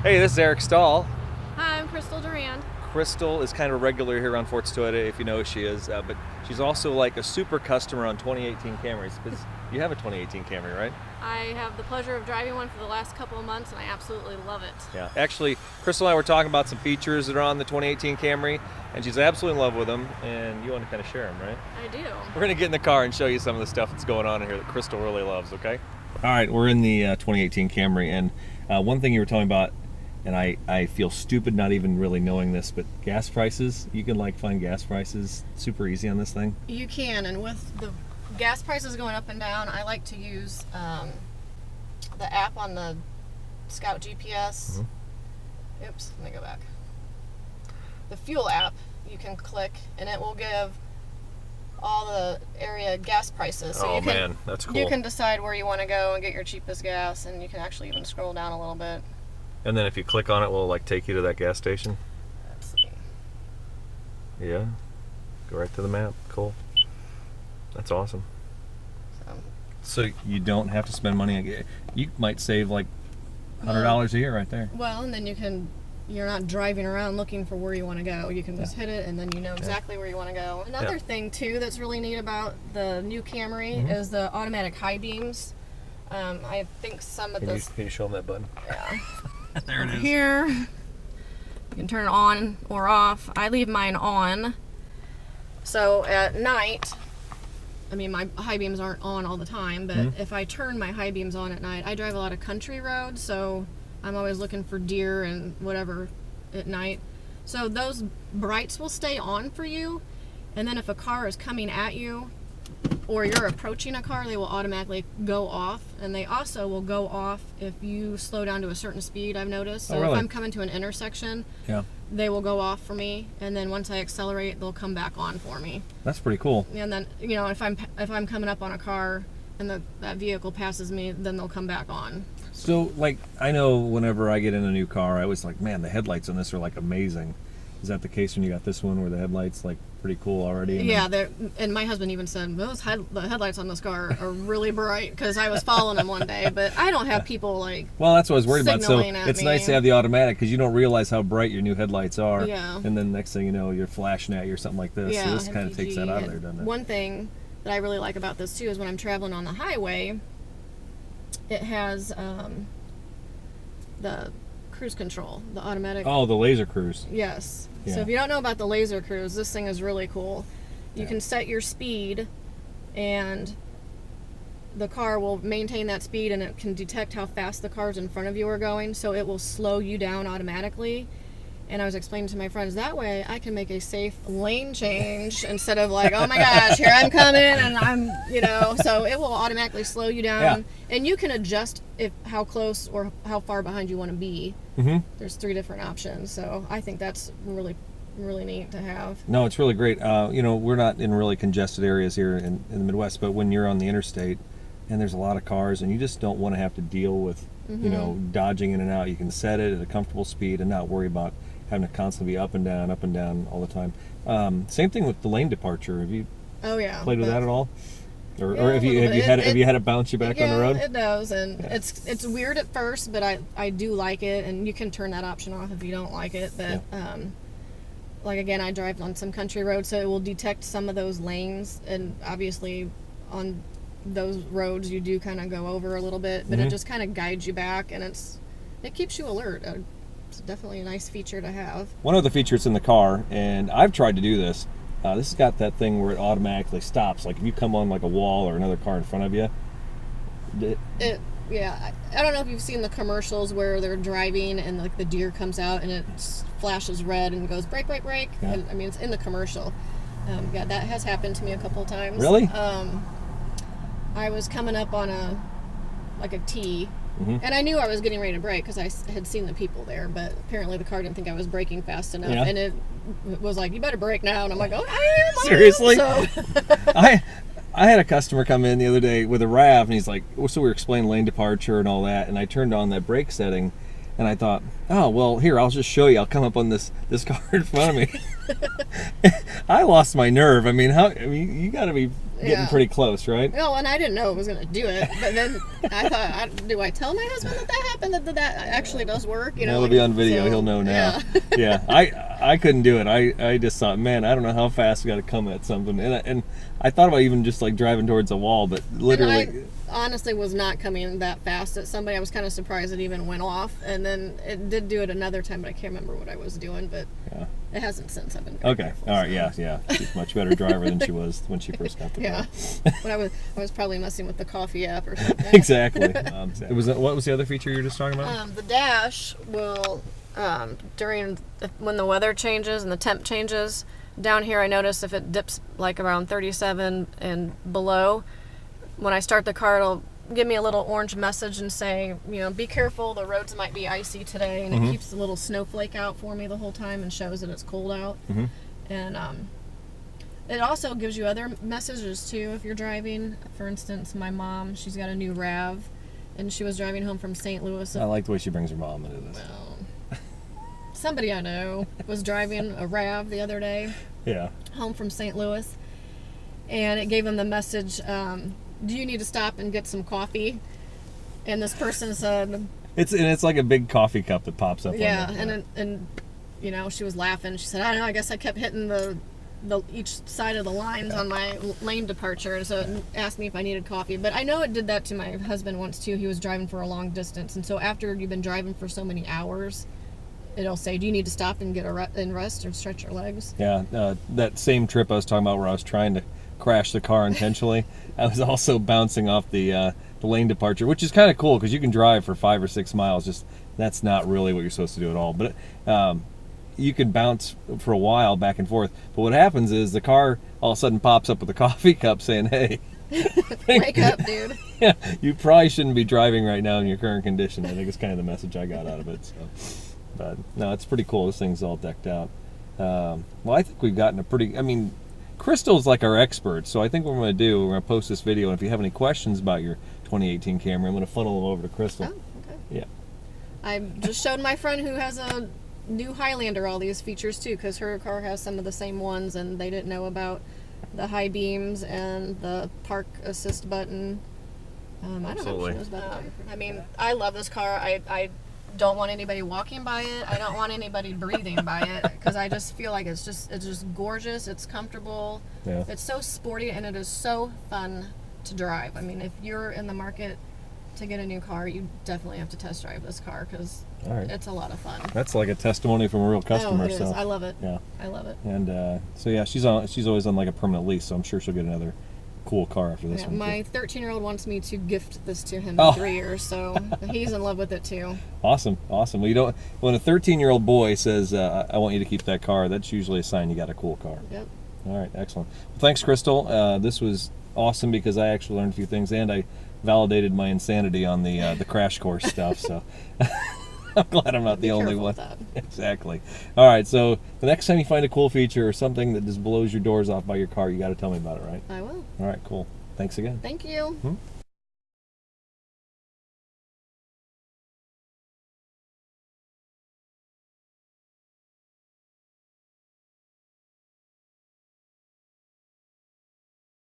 Hey, this is Eric Stahl. Hi, I'm Chrystal Durand. Chrystal is kind of a regular here around Fort's Toyota, if you know who she is, but she's also like a super customer on 2018 Camrys, because you have a 2018 Camry, right? I have the pleasure of driving one for the last couple of months, and I absolutely love it. Yeah, actually, Chrystal and I were talking about some features that are on the 2018 Camry, and she's absolutely in love with them, and you want to kind of share them, right? I do. We're going to get in the car and show you some of the stuff that's going on in here that Chrystal really loves, okay? All right, we're in the 2018 Camry, and one thing you were telling me about, and I feel stupid not even really knowing this, but gas prices, you can like find gas prices super easy on this thing. You can, and with the gas prices going up and down, I like to use the app on the Scout GPS. Oops, let me go back. The fuel app, you can click, and it will give all the area gas prices. So you can, man, that's cool. You can decide where you want to go and get your cheapest gas, and you can actually even scroll down a little bit. And then if you click on it, will it like take you to that gas station? Let's see. Yeah. Go right to the map. Cool. That's awesome. So you don't have to spend money on gas. You might save like $100 a year right there. Well, and then you're not driving around looking for where you want to go. You can just hit it, and then you know exactly where you want to go. Another thing too that's really neat about the new Camry is the automatic high beams. I think some of this. Can you show them that button? Yeah. There it is. Here, you can turn it on or off. I leave mine on. So at night, I mean, my high beams aren't on all the time, but if I turn my high beams on at night, I drive a lot of country roads, so I'm always looking for deer and whatever at night. So those brights will stay on for you, and then if a car is coming at you or you're approaching a car, they will automatically go off, and they also will go off if you slow down to a certain speed, I've noticed. So if I'm coming to an intersection, they will go off for me, and then once I accelerate, they'll come back on for me. That's pretty cool. And then, you know, if I'm coming up on a car and that vehicle passes me, then they'll come back on. So, like, I know whenever I get in a new car, I was like, man, the headlights on this are like amazing. Is that the case when you got this one where the headlights like pretty cool already? Yeah, and my husband even said the headlights on this car are really bright, because I was following him one day, but I don't have people like. Well, that's what I was worried about. So it's me. nice to have the automatic, because you don't realize how bright your new headlights are. Yeah. And then next thing you know, you're flashing at you or something like this. Yeah, so this kind of takes that out of there, doesn't it? One thing that I really like about this too is when I'm traveling on the highway, it has the cruise control, the automatic. Oh, the laser cruise. Yes. Yeah. So if you don't know about the laser cruise, this thing is really cool. You can set your speed, and the car will maintain that speed, and it can detect how fast the cars in front of you are going, so it will slow you down automatically. And I was explaining to my friends, that way I can make a safe lane change instead of like, oh my gosh, here I'm coming, and I'm, so it will automatically slow you down. And you can adjust how close or how far behind you want to be. There's 3 different options, so I think that's really, really neat to have. No, it's really great. We're not in really congested areas here in the Midwest, but when you're on the interstate and there's a lot of cars and you just don't want to have to deal with, dodging in and out, you can set it at a comfortable speed and not worry about having to constantly be up and down all the time. Same thing with the lane departure. Have you played with that at all? Or have you had it bounce you back on the road? Yeah, it does, and it's weird at first, but I do like it, and you can turn that option off if you don't like it. But like again, I drive on some country roads, so it will detect some of those lanes, and obviously on those roads you do kind of go over a little bit, but it just kind of guides you back, and it keeps you alert. It's definitely a nice feature to have. One of the features in the car, and I've tried to do this. This has got that thing where it automatically stops. Like if you come on like a wall or another car in front of you. I don't know if you've seen the commercials where they're driving and like the deer comes out and it flashes red and goes brake. Yeah. And, I mean, it's in the commercial. That has happened to me a couple of times. Really? I was coming up on a T. And I knew I was getting ready to brake because I had seen the people there, but apparently the car didn't think I was braking fast enough, and it was like, you better brake now, and I'm like, oh, I am. Seriously? So. I had a customer come in the other day with a RAV, and he's like, so we were explaining lane departure and all that, and I turned on that brake setting, and I thought, oh, well, here, I'll just show you. I'll come up on this car in front of me. I lost my nerve. I mean, you got to be getting pretty close, right? No, and I didn't know it was going to do it. But then I thought, do I tell my husband that happened? That actually does work? You know, it'll be on video. So, he'll know now. Yeah. I couldn't do it. I just thought, man, I don't know how fast I got to come at something. And I thought about even just like driving towards a wall, but literally. And I honestly was not coming that fast at somebody. I was kind of surprised it even went off. And then it did do it another time, but I can't remember what I was doing. But it hasn't since. I've been okay. Careful, all right. Yeah. She's a much better driver than she was when she first got the car. But I was probably messing with the coffee app or something. Exactly. What was the other feature you were just talking about? The dash will when the weather changes and the temp changes. Down here, I notice if it dips like around 37 and below, when I start the car, it'll give me a little orange message and say, be careful, the roads might be icy today, and it keeps a little snowflake out for me the whole time and shows that it's cold out. And it also gives you other messages too if you're driving. For instance, my mom, she's got a new RAV, and she was driving home from St. Louis. I like the way she brings her mom into this. Well, somebody I know was driving a RAV the other day. Yeah. Home from St. Louis, and it gave him the message, do you need to stop and get some coffee? And this person said, it's like a big coffee cup that pops up. Yeah, and she was laughing. She said, I don't know, I guess I kept hitting the each side of the lines on my lane departure, and so it asked me if I needed coffee. But I know it did that to my husband once too. He was driving for a long distance, and so after you've been driving for so many hours, it'll say, do you need to stop and get and rest or stretch your legs? Yeah, that same trip I was talking about where I was trying to crash the car intentionally, I was also bouncing off the lane departure, which is kind of cool because you can drive for 5 or 6 miles. Just that's not really what you're supposed to do at all. But you can bounce for a while back and forth. But what happens is the car all of a sudden pops up with a coffee cup saying, hey, wake up, dude. Yeah, you probably shouldn't be driving right now in your current condition. I think it's kind of the message I got out of it. So. But no, it's pretty cool. This thing's all decked out. Well, I think we've gotten Chrystal's like our expert, so I think what we're going to do, we're going to post this video, and if you have any questions about your 2018 Camry, I'm going to funnel them over to Chrystal. Oh, okay. Yeah. I just showed my friend who has a new Highlander all these features too, because her car has some of the same ones, and they didn't know about the high beams and the park assist button. I don't know if she knows about that. I mean, I love this car. I don't want anybody walking by it. I don't want anybody breathing by it, because I just feel like it's just gorgeous. It's comfortable. Yeah. It's so sporty, and it is so fun to drive. I mean, if you're in the market to get a new car, you definitely have to test drive this car, because it's a lot of fun. That's like a testimony from a real customer. Oh, it is. So I love it. Yeah, I love it. And so yeah, she's always on like a permanent lease, so I'm sure she'll get another cool car after this one. My 13-year-old wants me to gift this to him in 3 years, so he's in love with it too. Awesome. Well, when a 13-year-old boy says, I want you to keep that car, that's usually a sign you got a cool car. Yep. All right, excellent. Well, thanks, Chrystal. This was awesome because I actually learned a few things, and I validated my insanity on the crash course stuff, so I'm glad I'm not the only one. Exactly. All right, so the next time you find a cool feature or something that just blows your doors off by your car, you got to tell me about it, right? I will. All right, cool. Thanks again. Thank you.